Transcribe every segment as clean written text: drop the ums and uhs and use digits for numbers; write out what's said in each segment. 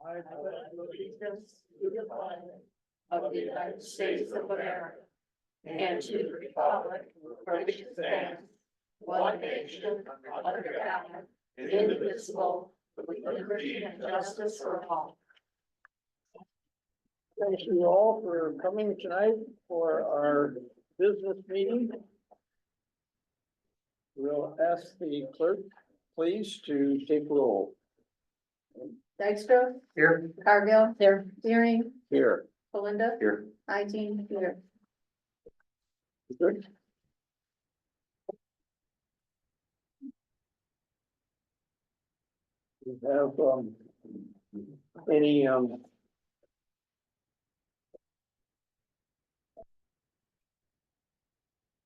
I pledge allegiance to the flag of the United States of America and to the republic for which it stands, one nation, under God, indivisible, with liberty and justice for all. Thank you all for coming tonight for our business meeting. We'll ask the clerk, please, to take roll. Dykstra, Here. Cargill, there, Deering, Here. Belinda, Here. Eugene, here. Good. We have, any,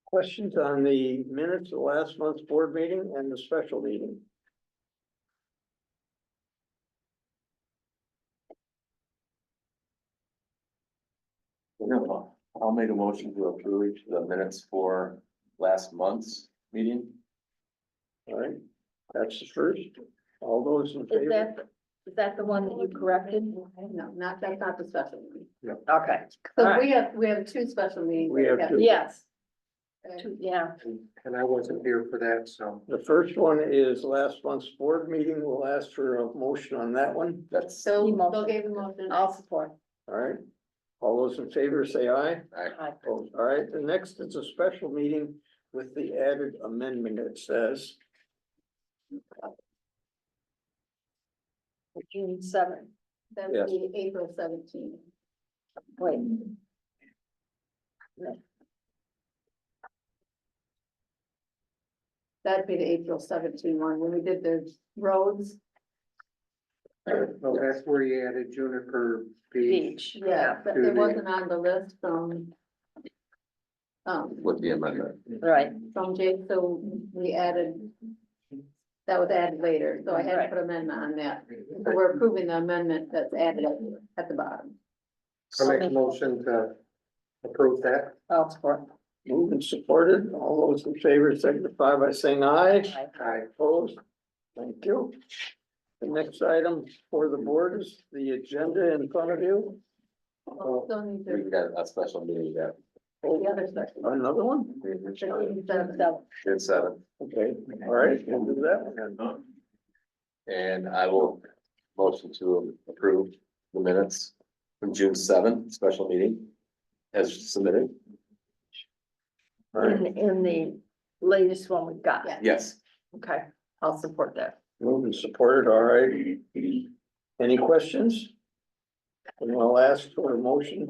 questions on the minutes of last month's board meeting and the special meeting? No, I'll make a motion to approve the minutes for last month's meeting. All right, that's the first. All those in Is favor? that the one that you corrected? No, that's not the special meeting. Okay. So All we have two special meetings. We have two. Yes, Okay. yeah, And I wasn't here for that, so. The first one is last month's board meeting. We'll ask for a motion on that one. That's, So Emotion. Bill gave a motion. I'll support. All right. All those in favor say aye. Aye. Opposed. All right, the next is a special meeting with the added amendment. It says, June 7th. That Yes. would be April 17th. Wait. That'd be the April 17th one, when we did the roads. Well, that's where you added Juniper Beach. Beach. Yeah, but To it the- wasn't on the list with the amendment. Right, from Jake, so we added. That was added later, so I had to Right. put amendment on that. So we're approving the amendment that's added at the bottom. I make a motion to approve that. I'll support. moved and supported. All those in favor signify by saying aye. Aye. Aye. Opposed? Thank you. The next item for the board is the agenda in front of you. Still need to, We've got a special meeting that the other section. Another one? June seventh, Okay, all right, we'll do that one. and I will motion to approve the minutes from June seventh, special meeting as submitted. All right, In the latest one we got. Yeah. Yes. Okay, I'll support that. moved and supported, all right. Any questions? And I'll ask for a motion.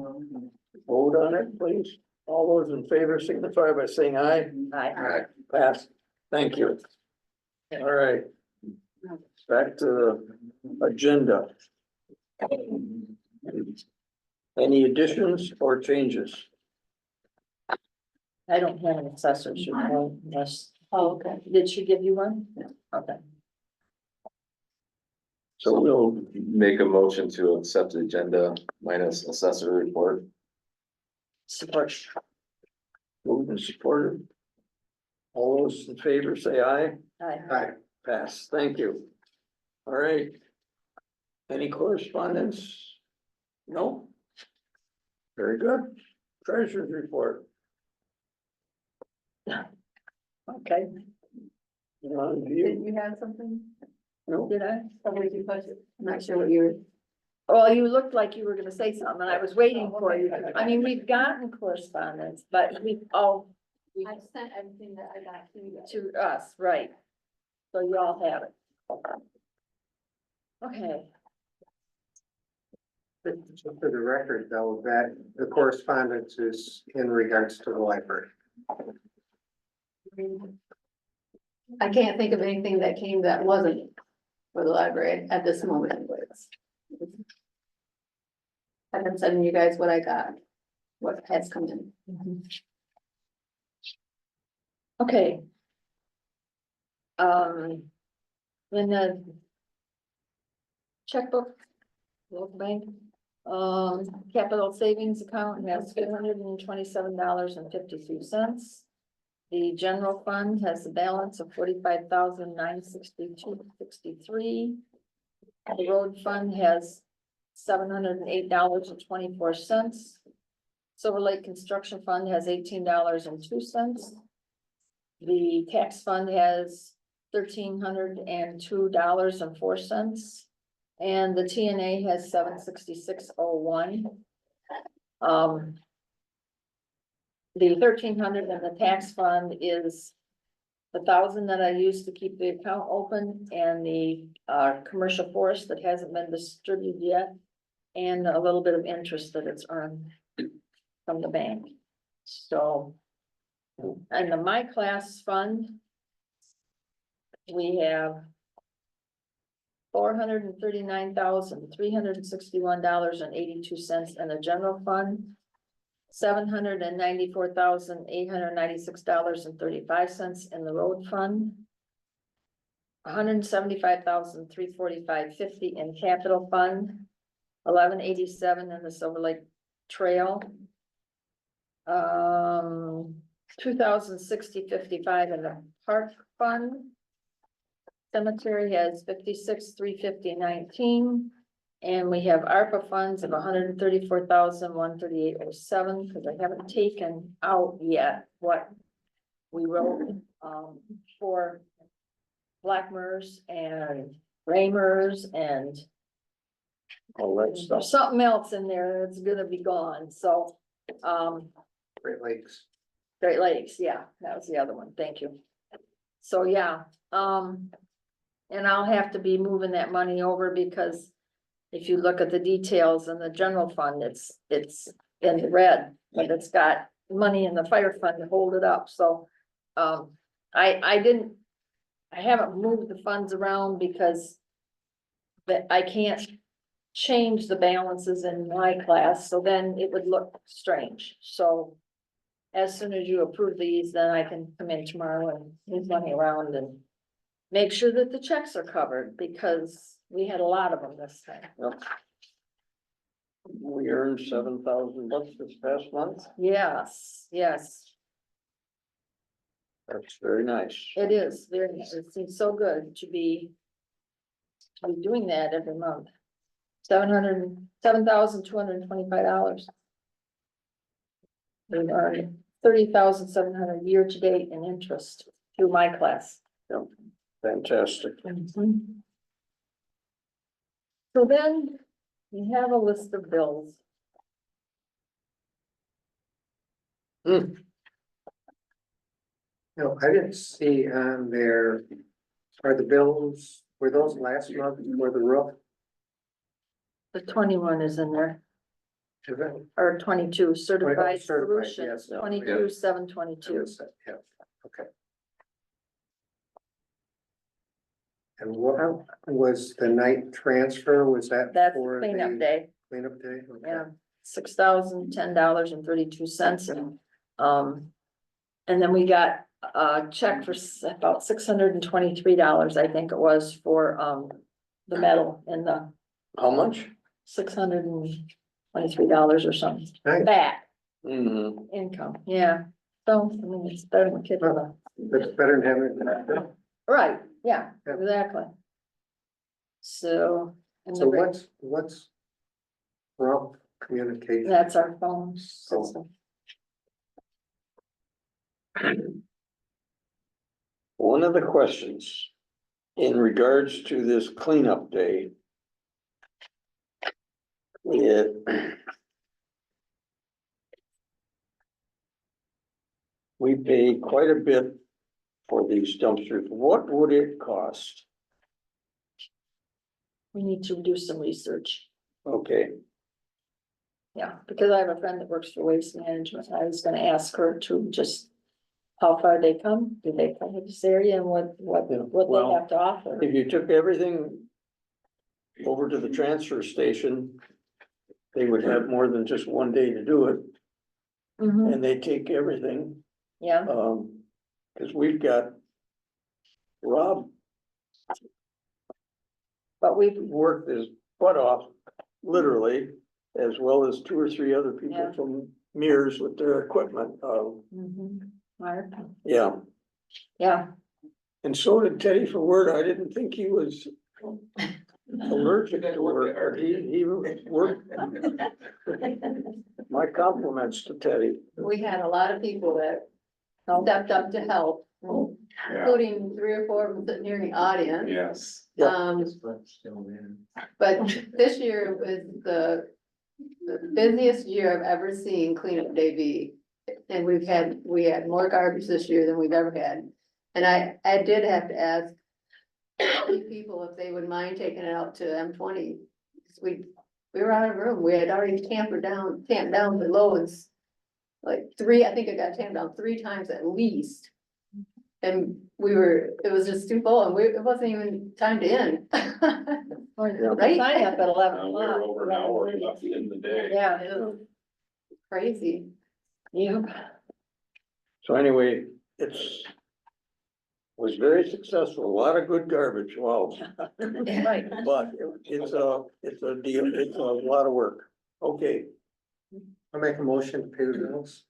Vote on it, please. All those in favor signify by saying aye. Aye. Alright, Pass. Thank you. All right. Back to the agenda. Any additions or changes? I don't have an assessor's report unless, Oh, okay. did she give you one? Okay. So we'll, make a motion to accept the agenda minus assessor report. Support. move and support it. All those in favor say aye. Aye. Aye. Pass. Thank you. All right. Any correspondence? No? Very good. Treasurer's report. Okay, On Did view. you have something? No? did I? Or did you push it? I'm not sure what you were. Well, you looked like you were gonna say something, and I was waiting for you. I mean, we've gotten correspondence, but we all, we, I sent everything that I got to you guys. to us, right? So you all have it. Okay, Just for the record, though, that the correspondence is in regards to the library. I can't think of anything that came that wasn't for the library at this moment anyways. I've been sending you guys what I got, what has come in. okay. In the checkbook, local bank, Capital savings account has $227.52. The general fund has a balance of 45,962.63. The road fund has $708.24. Silver Lake Construction Fund has $18.02. The tax fund has $1,302.04. And the TNA has $766.01. The 1,300 in the tax fund is the 1,000 that I used to keep the account open, and the commercial forest that hasn't been distributed yet, and a little bit of interest that it's earned from the bank. So, and the My Class fund, we have $439,361.82 in the general fund, $794,896.35 in the road fund, $175,345.50 in capital fund, $1187 in the Silver Lake Trail, $2,060.55 in the park fund. Cemetery has $56,350.19, and we have ARPA funds of $134,138.07, because I haven't taken out yet what we wrote for Blackmers and Ramers and All that stuff. there's something else in there that's gonna be gone, so Great Lakes. Great Lakes, yeah, that was the other one, thank you. So, yeah, and I'll have to be moving that money over, because if you look at the details in the general fund, it's in the red, but it's got money in the fire fund to hold it up, so. I haven't moved the funds around because I can't change the balances in my class, so then it would look strange, so. As soon as you approve these, then I can come in tomorrow and move money around and make sure that the checks are covered, because we had a lot of them this time. We earned $7,000 this past month. Yes, yes, That's very nice. it is, very nice. It seems so good to be doing that every month. $7,225. We earned $30,700 year to date in interest through my class. Fantastic. So then we have a list of bills. No, I didn't see on there, are the bills, were those last month for the roof? The 21 is in there, Is it? or 22 certified certified, solutions, yes. 22,722. Yeah, okay. And what was the night transfer, was that That's for cleanup the day, cleanup day? Okay. yeah, $6,010.32, and then we got a check for about $623, I think it was, for the metal in the How much? $623 or something, Nice. back Mm-hmm. income, yeah. So, I mean, it's better than kidding. That's better than having it. Right, yeah, Yeah. exactly. So. and So the- what's rough communication? That's our phone system. One of the questions in regards to this cleanup day. We pay quite a bit for these dumpsters. What would it cost? We need to do some research, Okay, yeah, because I have a friend that works for Waste Management. I was gonna ask her to just. How far they come, do they come to this area, and what they Well, have to offer? if you took everything over to the transfer station, they would have more than just one day to do it, Mhm, and they take everything. yeah, Cause we've got Rob but we, worked his butt off, literally, as well as 2 or 3 other people Yeah. from Mears with their equipment. Mark, Yeah, yeah, and so did Teddy for Word. I didn't think he was allergic to work, but he worked. My compliments to Teddy. We had a lot of people that stepped up to help, Yeah. including 3 or 4 of them sitting here in the audience. Yes. Yeah. But this year was the busiest year I've ever seen cleanup day be. And we had more garbage this year than we've ever had. And I did have to ask people if they would mind taking it out to M20. 'Cause we were out of room. We had already camped down the loads. Like 3, I think it got tamped down 3 times at least. And it was just too full and it wasn't even time to end. Right? sign up at 11 We're o'clock. over an hour left in the day. Yeah, It was crazy. you, So anyway, was very successful, a lot of good garbage, wow. right, But it's a deal, it's a lot of work. Okay, I'll make a motion to pay the bills.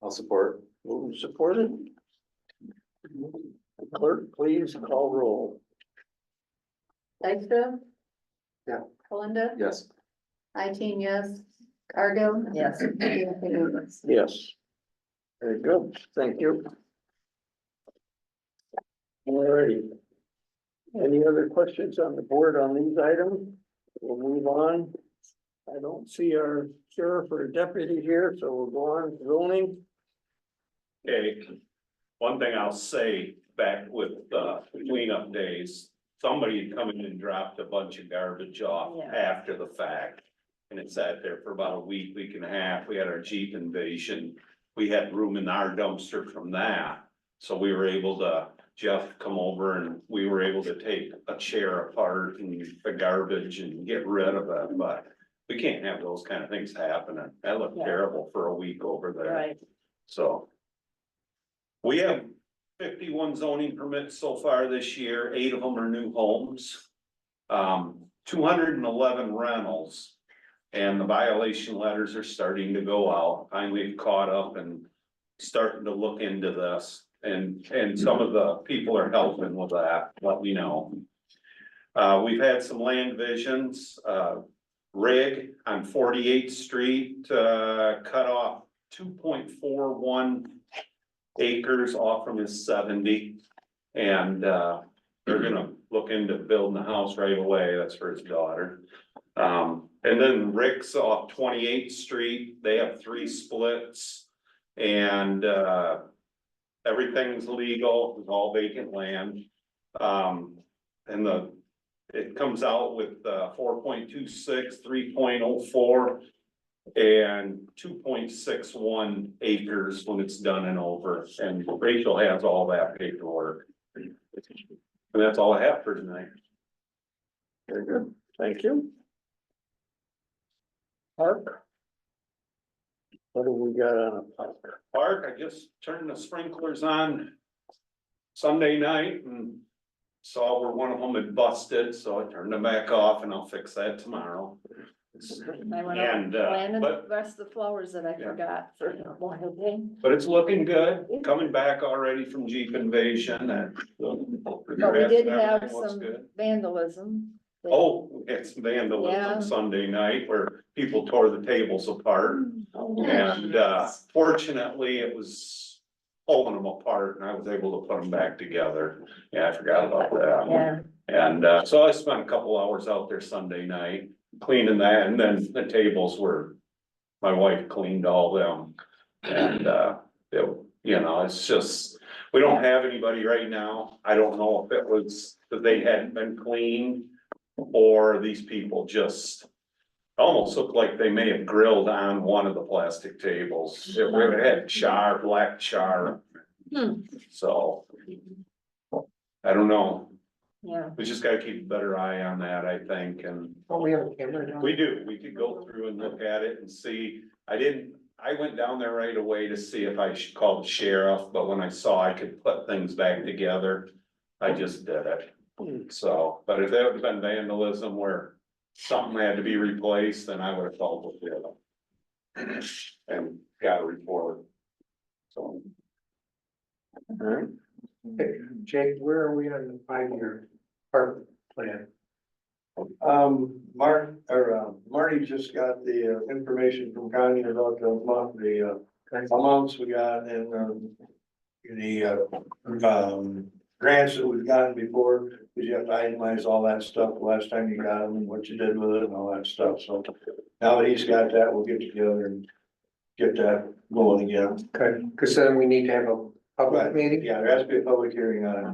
I'll support. moving supported. Clerk, please call roll. Dykstra? Yeah. Belinda? Yes. Yes. Cargill? yes. Yes. Very good, thank you. Alrighty. Any other questions on the board on these items? We'll move on. I don't see our sheriff or deputy here, so we'll go on to zoning. Okay, one thing I'll say back with cleanup days, somebody had come in and dropped a bunch of garbage off Yeah. after the fact. And it sat there for about a week and a half. We had our Jeep invasion. We had room in our dumpster from that. So we were able to, Jeff come over and we were able to take a chair apart and the garbage and get rid of it, but we can't have those kind of things happening. That looked Yeah. terrible for a week over there. Right, So. We have 51 zoning permits so far this year, 8 of them are new homes. 211 rentals. And the violation letters are starting to go out. Finally caught up and starting to look into this. And some of the people are helping with that, let me know. We've had some land visions, rig on 48th Street, cut off 2.41 acres off from his 70. And they're gonna look into building a house right away. That's for his daughter. And then Rick's off 28th Street. They have 3 splits. And everything's legal, it's all vacant land. And it comes out with 4.26, 3.04. And 2.61 acres when it's done and over, and Rachel has all that paperwork. And that's all I have for tonight. Very good, thank you. Park? What do we got on a park? Park, I just turned the sprinklers on Sunday night and saw where one of them had busted, so I turned them back off and I'll fix that tomorrow. I went out And, planting the but, rest of the flowers that I Yeah. forgot for Memorial Day. but it's looking good, coming back already from Jeep invasion and. But we did have Everything looks some good. vandalism. Oh, it's Yeah. vandalism Sunday night where people tore the tables apart. Oh, And fortunately, it was pulling them apart and I was able to put them back together. Yeah, I forgot about that. yeah, And so I spent a couple hours out there Sunday night cleaning that, and then the tables were, my wife cleaned all them. And it's just, we don't have anybody right now. I don't know if it was that they hadn't been cleaned or these people just almost looked like they may have grilled on one of the plastic tables. It had char, black char. Hmm. So I don't know. yeah, We just gotta keep a better eye on that, I think, and Oh, we have a camera down. we do, we could go through and look at it and see. I went down there right away to see if I should call the sheriff, but when I saw I could put things back together, I just did it. So, but if that would have been vandalism where something had to be replaced, then I would have called with the other. And got a report. So, Alright, Hey, Jake, where are we on the 5-year park plan? Marty just got the information from Connie about the amounts we got and, grants that we've gotten before, because you have to itemize all that stuff, the last time you got them, and what you did with it and all that stuff, so. Now that he's got that, we'll get together and get that going again. Okay, because then we need to have a public meeting. Yeah, there has to be a public hearing on it.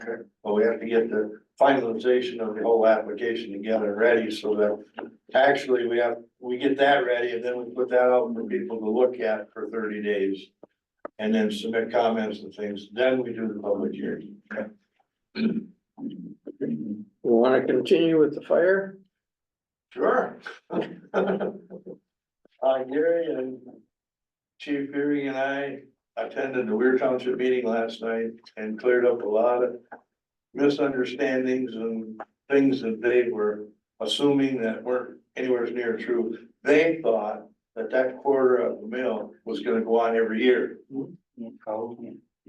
Okay. But we have to get the finalization of the whole application together and ready, so that actually we get that ready, and then we put that out for people to look at for 30 days. And then submit comments and things, then we do the public hearing. we wanna continue with the fire? Sure. Gary and Chief Fearing and I attended the Weir Township meeting last night and cleared up a lot of misunderstandings and things that they were assuming that weren't anywhere near true. They thought that quarter of the mill was gonna go on every year.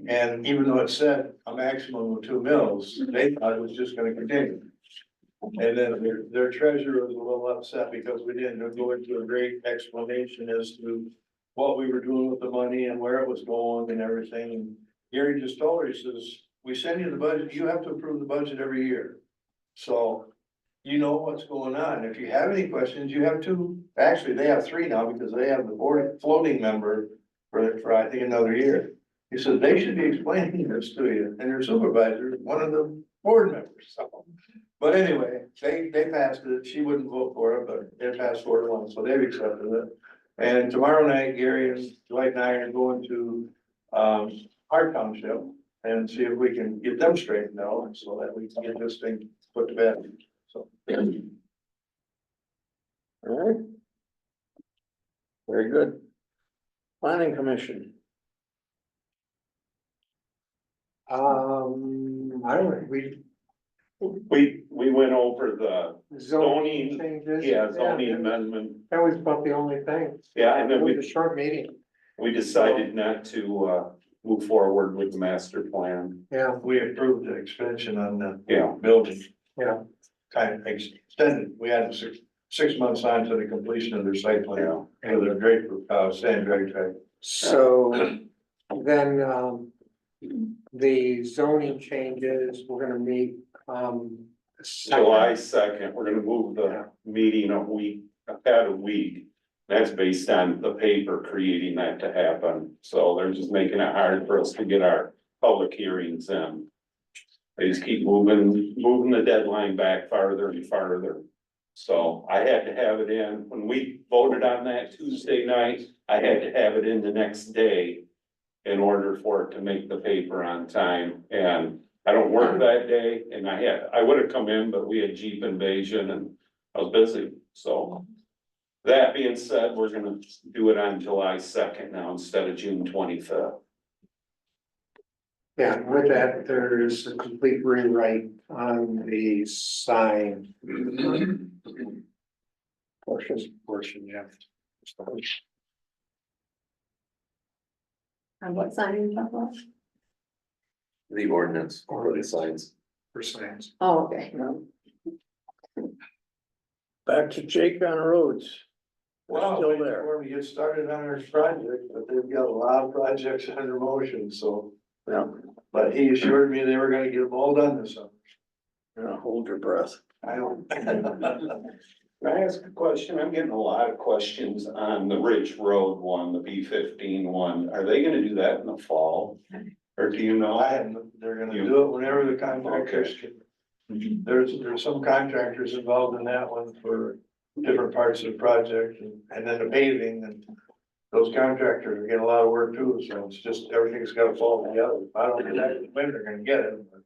And even though it said a maximum of 2 mills, they thought it was just gonna continue. And then their treasurer was a little upset because we didn't go into a great explanation as to what we were doing with the money and where it was going and everything. And Gary just told her, he says, we send you the budget, you have to approve the budget every year. So you know what's going on. If you have any questions, you have 2, actually, they have 3 now because they have the board floating member for I think another year. He said they should be explaining this to you, and your supervisor, one of the board members, so. But anyway, they passed it, she wouldn't vote for it, but they passed 4-1, so they've accepted it. And tomorrow night, Gary and Dwight and I are going to, Hart Township and see if we can get them straightened out, so that we can get this thing put to bed, so. Alright. Very good. Planning commission, I don't, we went over the zoning zoning, changes. zoning amendment, That was about the only thing. yeah, and then It was a short meeting. we decided not to, move forward with the master plan. Yeah, We approved the extension on the Yeah, building. yeah. Kind of extended, we had 6 months on to the completion of their site plan, and the great, sand drag track. So then, the zoning changes, we're gonna meet, July 2nd, we're gonna move the meeting a week. That's based on the paper creating that to happen, so they're just making it hard for us to get our public hearings in. They just keep moving the deadline back farther and farther. So I had to have it in, when we voted on that Tuesday night, I had to have it in the next day in order for it to make the paper on time, and I don't work that day, and I would have come in, but we had Jeep invasion and I was busy, so. That being said, we're gonna do it on July 2nd now instead of June 25th. yeah, with that, there's a complete rewrite on the sign. Portion, yeah. And what sign are you talking about? The ordinance for the signs. For signs. Oh, okay. back to Jake on roads. Well, Still there. before we get started on our project, but they've got a lot of projects under motion, so. Yeah. But he assured me they were gonna get them all done this summer. Yeah, hold your breath. I don't. Can I ask a question? I'm getting a lot of questions on the Ridge Road one, the B15 one. Are they gonna do that in the fall? Or do you know? They're gonna do it whenever the contractors can. There's some contractors involved in that one for different parts of the project and then the paving and. Those contractors are getting a lot of work too, so it's just, everything's gotta fall together. I don't know when they're gonna get it, but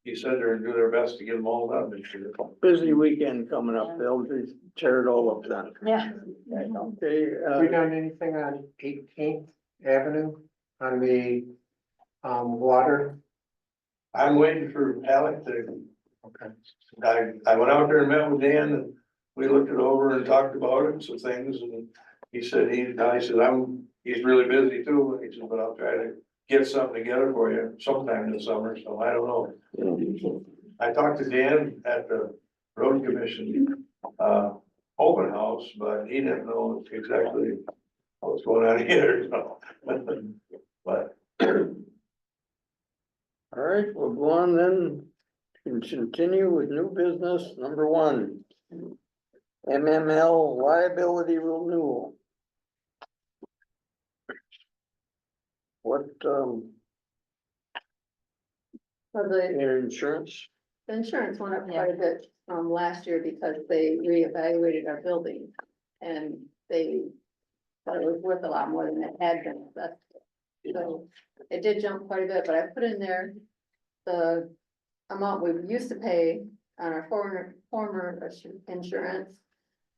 he said they're gonna do their best to get them all done this year. Busy weekend coming up, they'll just tear it all up then. Yeah. Okay, Have we done anything on 18th Avenue on the, water? I'm waiting for Alec to, Okay. I went out there and met with Dan we looked it over and talked about it and some things, and he said, he's really busy too, and he said, but I'll try to get something together for you sometime this summer, so I don't know. I talked to Dan at the road commission, open house, but he didn't know exactly what was going on either, so. But All right, we'll go on then, and continue with new business, number one. MML liability renewal. What, So the insurance? insurance went up quite a bit from last year because they reevaluated our building. And they thought it was worth a lot more than it had been. So it did jump quite a bit, but I put in there the amount we used to pay on our former insurance.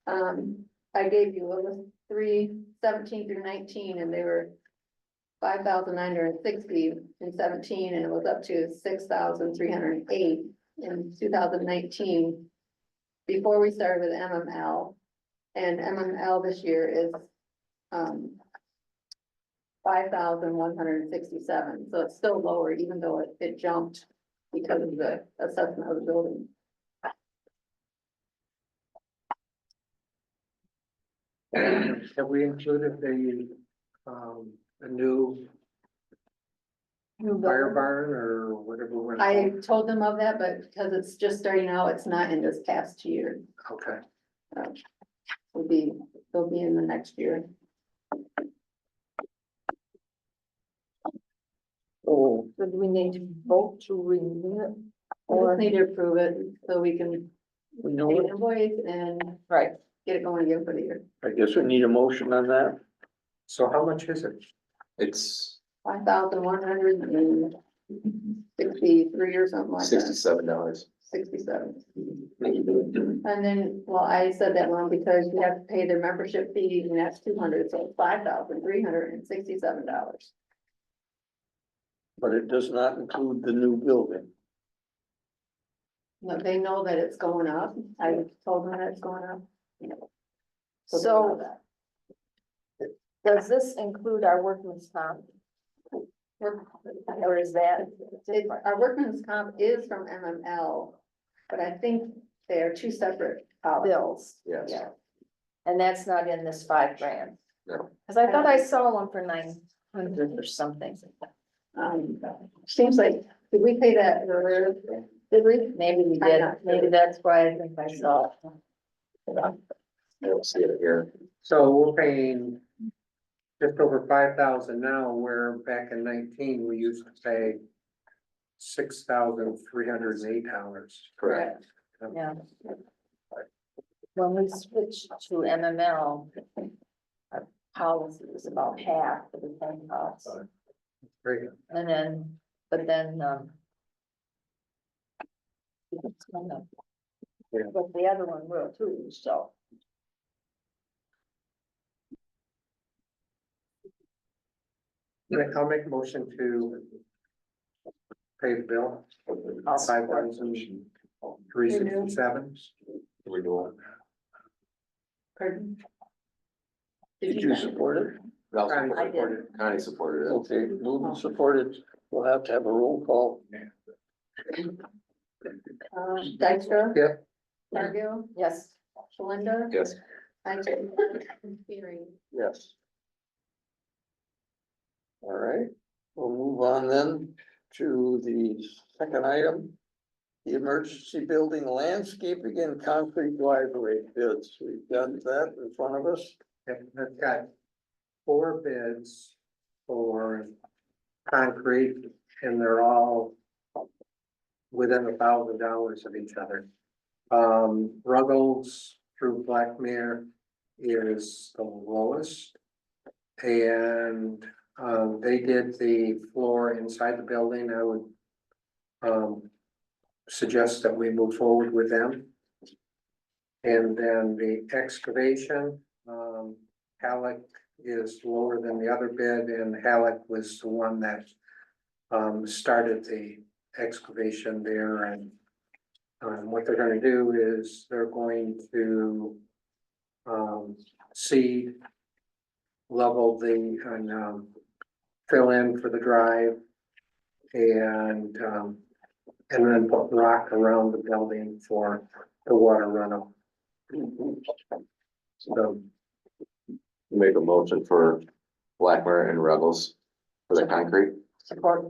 I gave you, it was 317 through 19, and they were 5,960 in 17, and it was up to 6,308 in 2019. Before we started with MML, and MML this year is 5,167, so it's still lower, even though it jumped because of the assessment of the building. Have we included a new fire barn or whatever? we're I called? told them of that, but because it's just starting out, it's not in this past year. Okay, They'll be in the next year. Oh, So do we need to vote to renew it? We just need to approve it so we can we know pay it. an invoice and Right, get it going again for the year. I guess we need a motion on that. so how much is it? It's 5,163 or something like that. $67. 67. And then, well, I said that wrong because you have to pay their membership fee and that's 200, so it's $5,367. But it does not include the new building. No, they know that it's going up. I told them that it's going up. they know so that. does this include our workman's comp? Or is that? Our workman's comp is from MML, but I think they are two separate Bills, Yes. Yeah. and that's not in this $5,000. No. Cause I thought I saw one for 900 or something. Seems like, did we pay that earlier? Did we? Maybe we I'm did, not sure. maybe that's why I think I saw it. I don't see it here. So we're paying just over 5,000 now, where back in 19, we used to pay $6,308. Correct. Yeah. When we switched to MML, our policy was about half of the same cost. Very good. And then, but then, it's kind of- Yeah. but the other one will too, so. I'll make a motion to pay the bill, I'll support. 5,367. Renewal. Pardon? Did you support it? I'll Connie support it. supported. Connie supported it. Okay, moved and supported. We'll have to have a roll call. Dykstra? Yep. Cargill? Yes, Belinda? Yes. Hearing. Yes. All right, we'll move on then to the second item. The emergency building landscaping and concrete driveway bids. We've got that in front of us. I've got 4 bids for concrete, and they're all within $1,000 of each other. Ruggles through Blackmere is the lowest. And, they did the floor inside the building. I would, suggest that we move forward with them. And then the excavation, Halleck is lower than the other bid, and Halleck was the one that started the excavation there, and What they're gonna do is they're going to seed, level and fill in for the drive and then put rock around the building for the water runoff. So, Make a motion for Blackmer and Ruggles for the concrete. Support.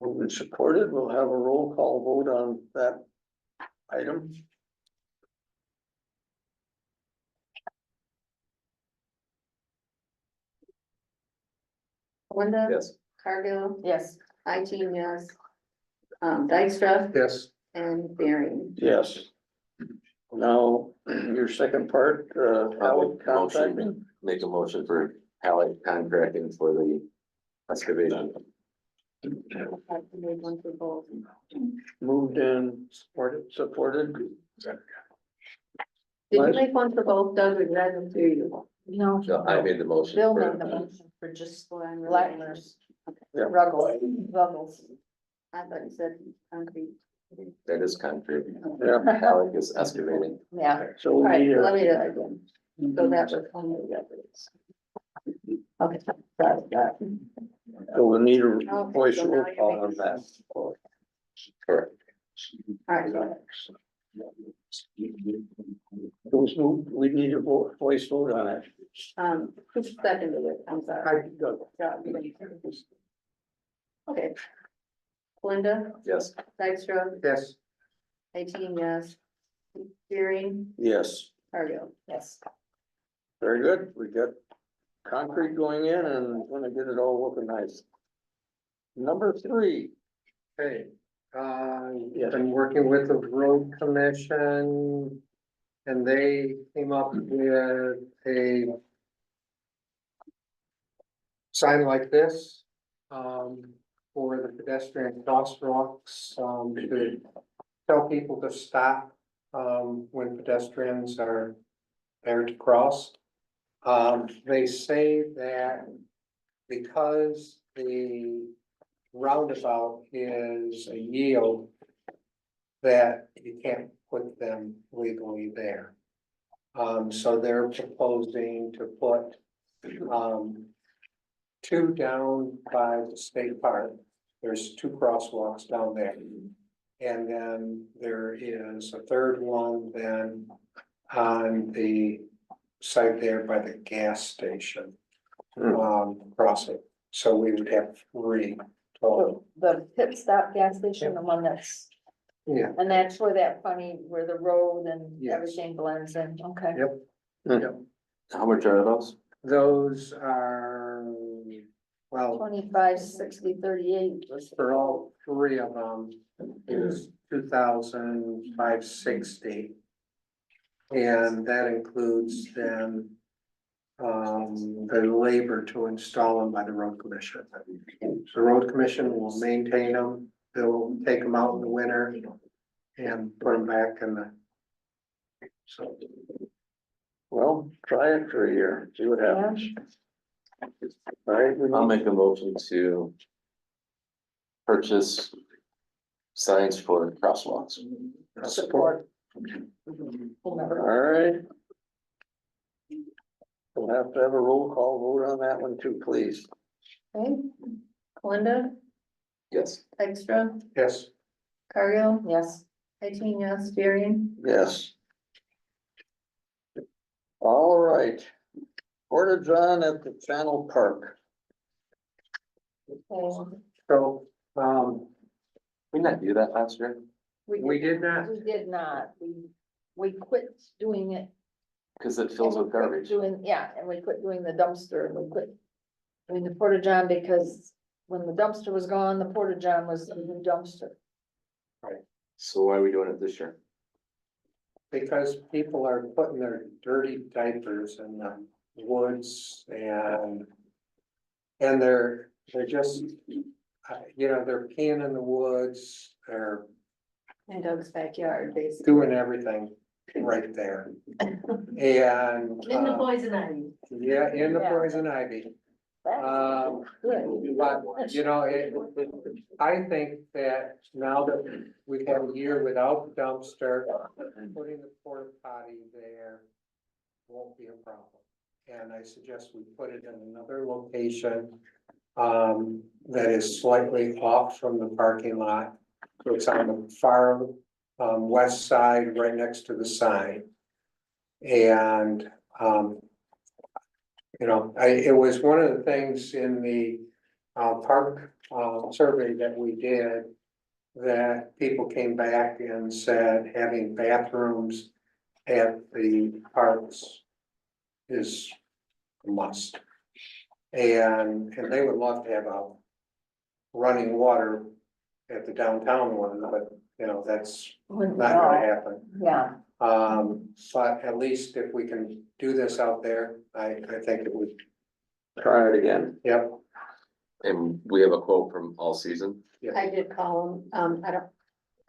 Moved and supported, we'll have a roll call vote on that item. Linda, Yes. Cargill, Yes. yes. Dykstra yes, and Waring. Yes. Now, your second part, Alec contracting, Make a motion for Alec contracting for the excavation. Made one for both. moved and supported. Did you make one for both, Doug, or did I just hear you? No. So I made the motion. Bill for- made the motion for just Oh, I'm really- Blackmer's. Yeah. Ruggles. I thought you said concrete. That is concrete. Yeah, Alec is excavating. Yeah, so All we right, need so let a, me do that again. So that was on the others. Okay, that. so we need a Okay, voice so now roll you're call making- on that. Correct. All right, go ahead. Those move, we need a voice vote on it. Who seconded it? I'm sorry. I, Doug. Okay. Linda, Yes. Dykstra, yes, 18 yes. Waring, Yes, Cargill. yes. very good, we got concrete going in and gonna get it all looking nice. Number 3, okay. Yes. Been working with the road commission. And they came up with a sign like this, for the pedestrian crosswalks, to tell people to stop, when pedestrians are there to cross. They say that because the roundabout is a yield, that you can't put them legally there. So they're proposing to put, 2 down by the state park. There's 2 crosswalks down there. And then there is a third one then on the site there by the gas station. Crossing, so we would have 3 total. The pit stop gas station, the one that's, Yeah, and that's where that funny, where the road and Yes. everything blends in, okay. Yep. How much are those? Those are, well, 25, 60, 38 was for all 3 of them is 2,560. And that includes then the labor to install them by the road commission. The road commission will maintain them, they'll take them out in the winter and put them back in the. So, well, try it for a year, see what happens. All right, we I'll need- make a motion to purchase signs for crosswalks. support. all right. We'll have to have a roll call vote on that one too, please. Okay. Linda, Yes. Dykstra, yes, Cargill, Yes, 18 yes. Waring. Yes. All right. Porta John at the Channel Park. okay. so, We not do that last year? we did not, We did not, we quit doing it. Cause it fills and with we quit garbage. Doing, yeah, and we quit doing the dumpster, and we quit doing the porta john, because when the dumpster was gone, the porta john was the new dumpster. So why are we doing it this year? because people are putting their dirty diapers in the woods and. And they're just, they're peeing in the woods, they're In Doug's backyard, basically. doing everything right there. And. In the poison ivy. Yeah, in the Yeah. poison ivy. That's- But, you know, I think that now that we've had a year without the dumpster, putting the porta potty there won't be a problem. And I suggest we put it in another location, that is slightly off from the parking lot. So it's on the far, west side, right next to the sign. And, you know, it was one of the things in the, park, survey that we did, that people came back and said having bathrooms at the parks is a must. And they would love to have a running water at the downtown one, but, you know, that's not gonna happen. Yeah, But at least if we can do this out there, I think it would, Try it again. yep. And we have a quote from All Season. I did call them, I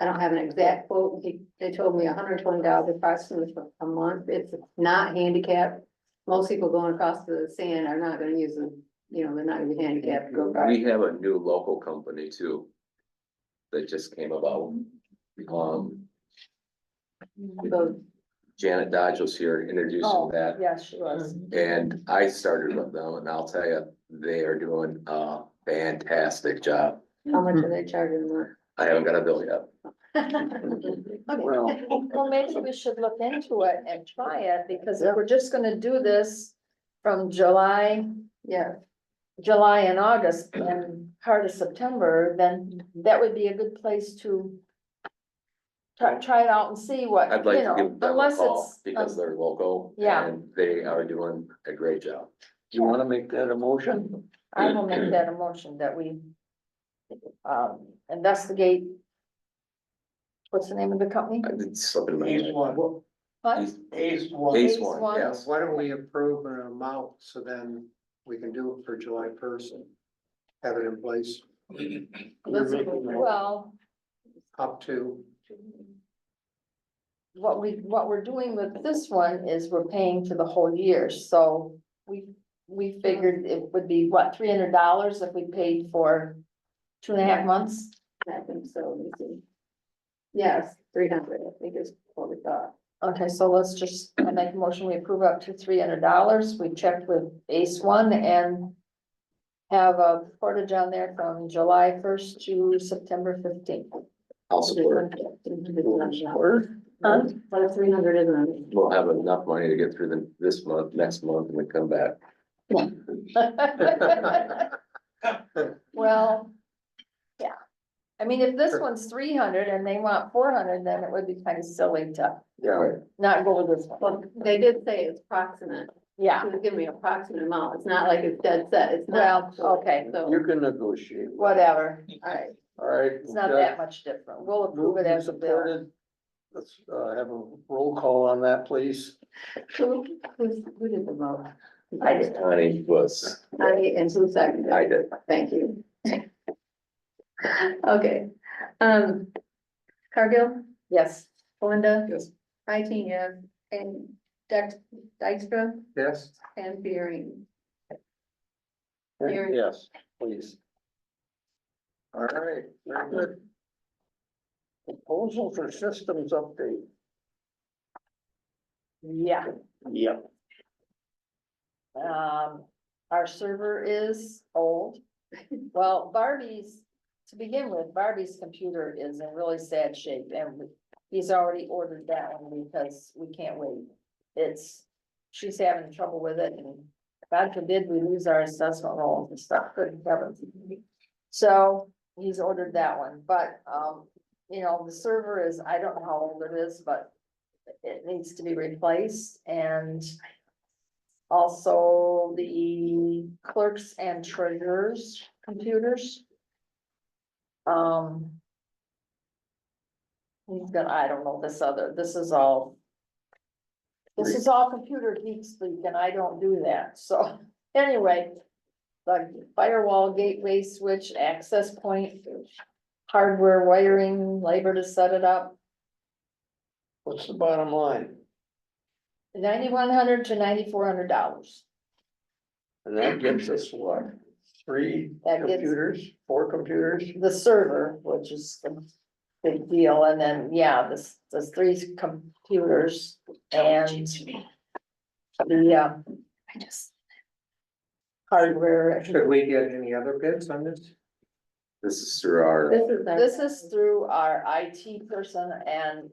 don't have an exact quote, they told me $120 approximately for a month, it's not handicapped. Most people going across the sand are not gonna use them, you know, they're not gonna be handicapped to go across. We have a new local company too. That just came about. So, Janet Dodge was here introducing oh, that. yes, she was. And I started with them and I'll tell you, they are doing a fantastic job. how much are they charging them? I haven't got a bill yet. Well, Well, maybe we should look into it and try it, because if we're just gonna do this from July Yeah, and August and part of September, then that would be a good place to try it out and see what, I'd like you to know, give them a unless call it's. because they're local. Yeah. And they are doing a great job. you wanna make that a motion? I will make that a motion that we investigate. What's the name of the company? I did slip in my Ace mind. one, What? Ace one. Ace Ace One, One. yes. Why don't we approve an amount so then we can do it for July 1st and have it in place Well, up to, what we're doing with this one is we're paying for the whole year, so we figured it would be, what, $300 if we paid for 2.5 months? I think so, let me see. Yes, 300, I think is what we thought. Okay, so let's just, I make a motion, we approve up to $300. We checked with Ace One and have a portage on there from July 1st to September 15th. I'll support. Huh? What if 300 isn't? We'll have enough money to get through this month, next month, and then come back. Well, yeah. I mean, if this one's 300 and they want 400, then it would be kind of silly to Yeah, not go with this one. Well, they did say it's approximate, Yeah, she was giving me an approximate amount, it's not like it's dead set, it's not. well, okay, So, you can negotiate. whatever. alright, All right. It's not that much different. We'll approve it as a bill. Supported. Let's, have a roll call on that, please. who did the vote? I did. Connie was, And who seconded? I did. Thank you. Okay, Cargill, Yes. Belinda. Yes. Teen, yes, and Dykstra yes, and Fearing. Here. Yes, please. All right, very good. Proposal for systems update. Yeah. Yep. Our server is old. Well, to begin with, Barbie's computer is in really sad shape and he's already ordered that one because we can't wait. She's having trouble with it and God forbid we lose our assessment rolls and stuff, good heavens. So he's ordered that one, but, you know, the server is, I don't know how old it is, but it needs to be replaced and also the clerks and treasurers' computers. He's gonna, I don't know, this is all computer geek speak and I don't do that, so anyway. The firewall, gateway, switch, access point, hardware wiring, labor to set it up, What's the bottom line? $9,100 to $9,400. And that gets us what? 3 That gets- computers, 4 computers. the server, which is the big deal, and then, yeah, the 3 computers and the, I just. hardware. Should we get any other bids on this? This is through our, This is through our IT person, and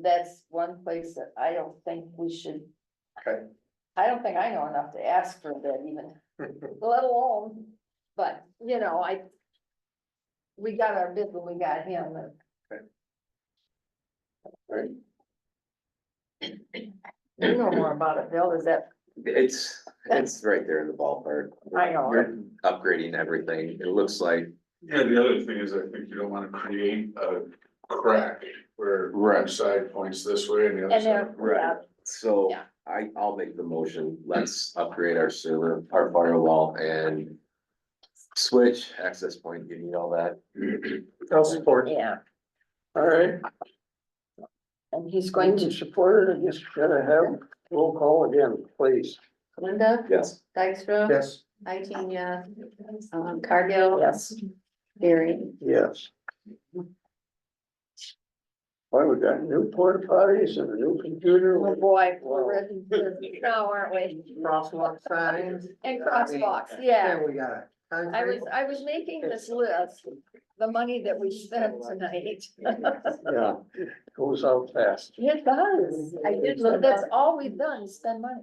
that's one place that I don't think we should. Okay. I don't think I know enough to ask for that even, let alone, but, you know, we got our bid when we got him. Right. You know more about it, Bill, is that, it's right there in the ballpark. I know. You're upgrading everything. It looks like, Yeah, the other thing is, I think you don't wanna create a crack where one side points this way and the other and side. then, right, yeah, so Yeah. I'll make the motion. Let's upgrade our server, our firewall and switch, access point, you need all that. I'll support. yeah, All right, and he's going going to to, support it, I guess we gotta have roll call again, please. Linda, Yes. Dykstra. Yes. Yes. Cargill. yes, Gary. Yes. Well, we got new porta potties and a new computer. oh boy, we're ready for this now, aren't we? Crosswalk signs. And crosswalks, yeah. Then we got a concrete. I was making this list, the money that we spent tonight. Yeah, goes out fast. It does. I did look That's up, all we've done, is spend money.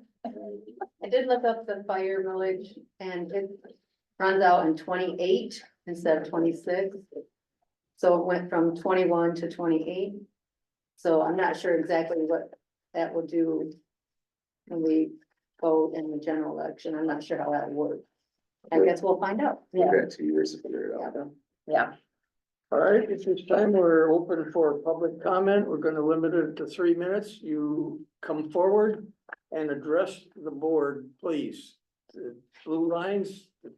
I did look up the fire village and it runs out in 28 instead of 26. So it went from 21 to 28. So I'm not sure exactly what that will do when we vote in the general election. I'm not sure how that works. I guess we'll find out. We've Yeah, got 2 years to figure it out. yeah. All right, at this time, we're open for public comment. We're gonna limit it to 3 minutes. You come forward and address the board, please. The blue lines. The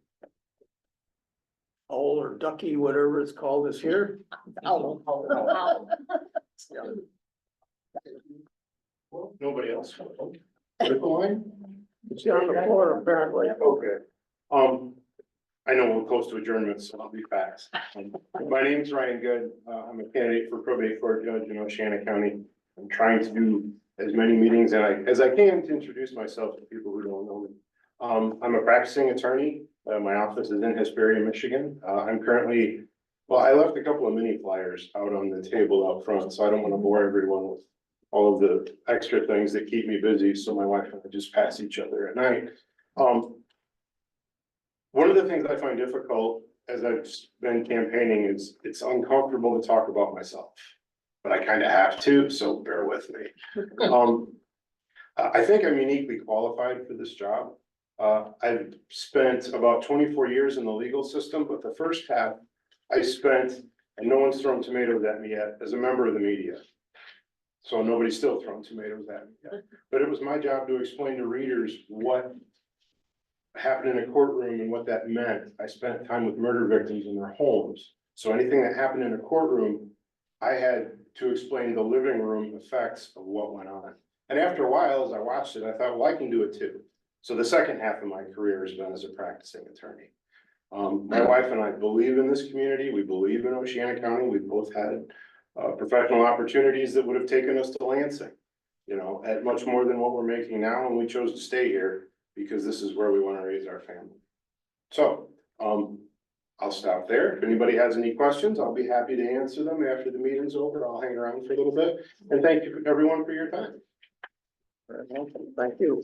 owl or ducky, whatever it's called, is here. Oh. Nobody else. It's on the floor apparently. Okay, I know we're close to adjournment, so I'll be fast. My name's Ryan Good, I'm a candidate for probate court judge in Oceana County. I'm trying to do as many meetings as I can to introduce myself to people who don't know me. I'm a practicing attorney, my office is in Hesperia, Michigan. I'm currently, well, I left a couple of mini flyers out on the table out front, so I don't wanna bore everyone with all of the extra things that keep me busy, so my wife and I just pass each other at night. One of the things I find difficult as I've been campaigning is it's uncomfortable to talk about myself. But I kind of have to, so bear with me. I think I'm uniquely qualified for this job. I've spent about 24 years in the legal system, but the first half I spent, and no one's thrown tomatoes at me yet, as a member of the media. So nobody's still throwing tomatoes at me yet. But it was my job to explain to readers what happened in a courtroom and what that meant. I spent time with murder victims in their homes. So anything that happened in a courtroom, I had to explain the living room effects of what went on. And after a while, as I watched it, I thought, well, I can do it too. So the second half of my career has been as a practicing attorney. My wife and I believe in this community. We believe in Oceana County. We've both had professional opportunities that would have taken us to Lansing, you know, at much more than what we're making now. And we chose to stay here because this is where we want to raise our family. So, I'll stop there. If anybody has any questions, I'll be happy to answer them after the meeting's over. I'll hang around for a little bit. And thank you everyone for your time. Thank you.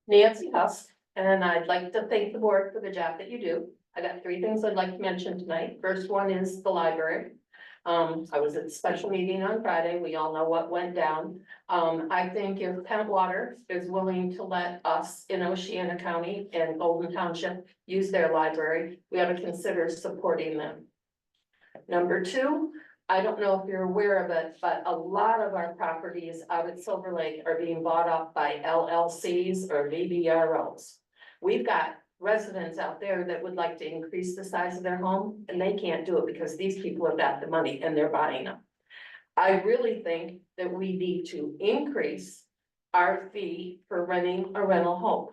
Nancy Huss, and I'd like to thank the board for the job that you do. I got 3 things I'd like to mention tonight. First one is the library. I was at the special meeting on Friday. We all know what went down. I think if Pentwater is willing to let us in Oceana County and Golden Township use their library, we ought to consider supporting them. Number 2, I don't know if you're aware of it, but a lot of our properties out at Silver Lake are being bought up by LLCs or VBROs. We've got residents out there that would like to increase the size of their home, and they can't do it because these people have got the money and they're buying them. I really think that we need to increase our fee for renting a rental home.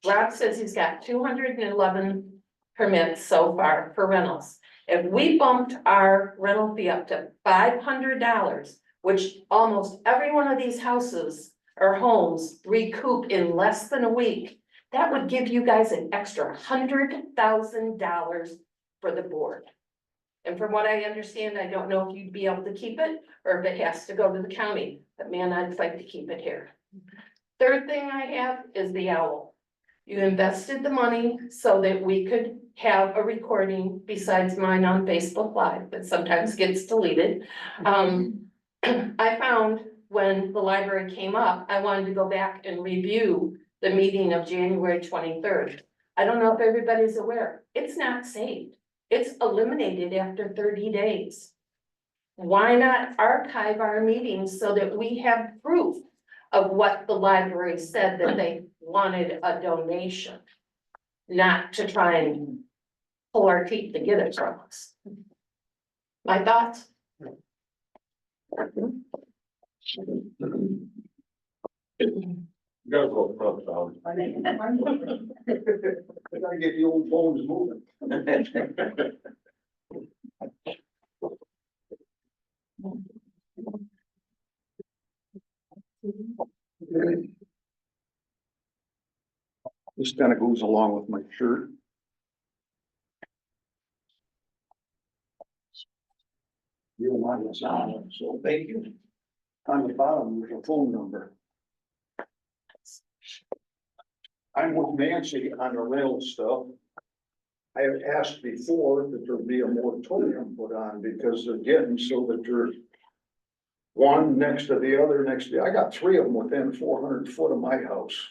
Rob says he's got 211 permits so far for rentals. If we bumped our rental fee up to $500, which almost every one of these houses or homes recoup in less than a week, that would give you guys an extra $100,000 for the board. And from what I understand, I don't know if you'd be able to keep it or if it has to go to the county, but man, I'd like to keep it here. Third thing I have is the owl. You invested the money so that we could have a recording besides mine on Facebook Live, that sometimes gets deleted. I found when the library came up, I wanted to go back and review the meeting of January 23rd. I don't know if everybody's aware, it's not saved. It's eliminated after 30 days. Why not archive our meetings so that we have proof of what the library said that they wanted a donation, not to try and pull our teeth to get it from us. My thoughts? You gotta go front, Tom. We gotta get the old bones moving. This kind of goes along with my shirt. You don't mind the sound, so thank you. On the bottom, there's a phone number. I'm with Nancy on the rail stuff. I have asked before that there be a moratorium put on because they're getting so that there's one next to the other, I got 3 of them within 400 foot of my house.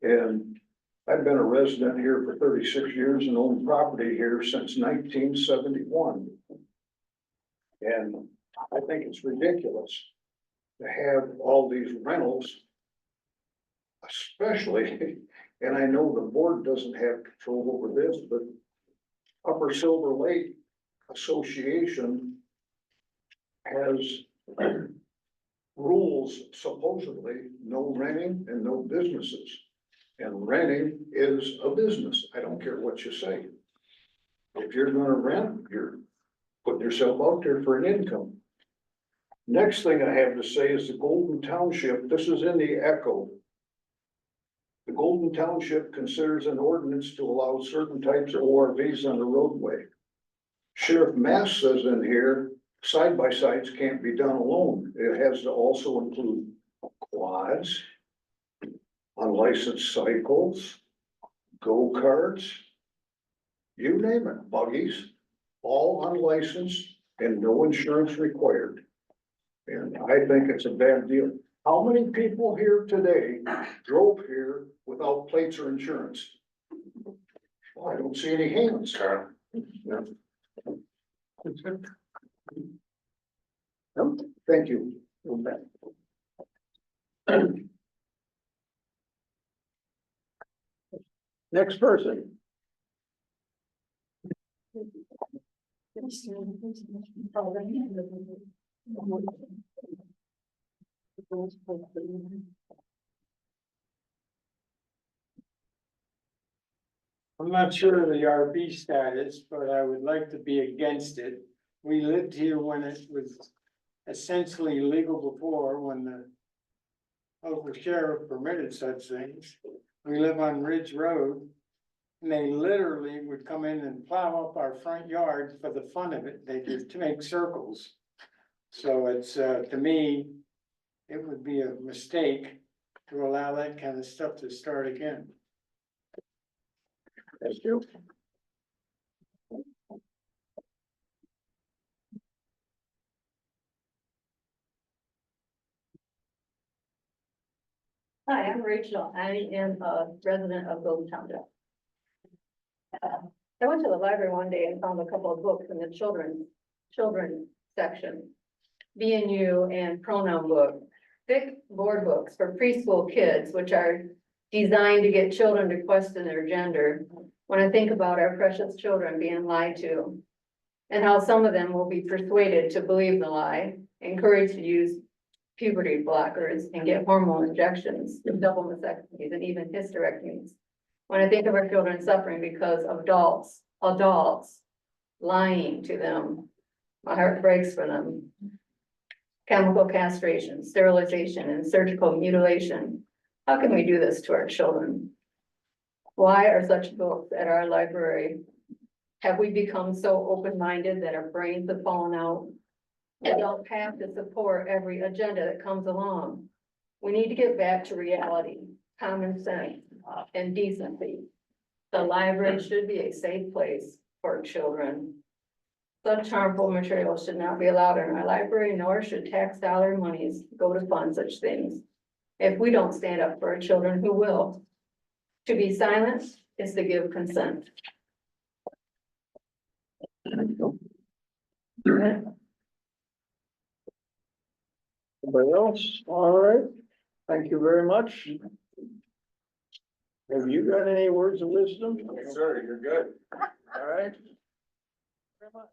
And I've been a resident here for 36 years and owned property here since 1971. And I think it's ridiculous to have all these rentals. Especially, and I know the board doesn't have control over this, but Upper Silver Lake Association has rules, supposedly, no renting and no businesses. And renting is a business. I don't care what you say. If you're gonna rent, you're putting yourself out there for an income. Next thing I have to say is the Golden Township, this is in the Echo. The Golden Township considers an ordinance to allow certain types of ORVs on the roadway. Sheriff Mass says in here, side-by-sides can't be done alone. It has to also include quads, unlicensed cycles, go-karts, you name it, buggies, all unlicensed and no insurance required. And I think it's a bad deal. How many people here today drove here without plates or insurance? Well, I don't see any hands. Carl. No. No, thank you. Next person. I'm not sure of the RV status, but I would like to be against it. We lived here when it was essentially legal before, when the local sheriff permitted such things. We live on Ridge Road, and they literally would come in and plow up our front yard for the fun of it. They just make circles. So it's, to me, it would be a mistake to allow that kind of stuff to start again. Thank you. Hi, I'm Rachel. I am a resident of Golden Township. I went to the library one day and found a couple of books in the children's section. B&U and pronoun book, thick board books for preschool kids, which are designed to get children to question their gender. When I think about our precious children being lied to, and how some of them will be persuaded to believe the lie, encouraged to use puberty blockers and get hormone injections, double mastectomies, and even hysterectomies. When I think of our children suffering because of adults lying to them, my heart breaks for them. Chemical castration, sterilization, and surgical mutilation. How can we do this to our children? Why are such books at our library? Have we become so open-minded that our brains have fallen out? We don't have to support every agenda that comes along. We need to get back to reality, common sense, and decency. The library should be a safe place for children. Such harmful material should not be allowed in our library, nor should tax dollar monies go to fund such things. If we don't stand up for our children, who will? To be silent is to give consent. Anybody else? All right, thank you very much. Have you got any words of wisdom? Sir, you're good. All right. Very much.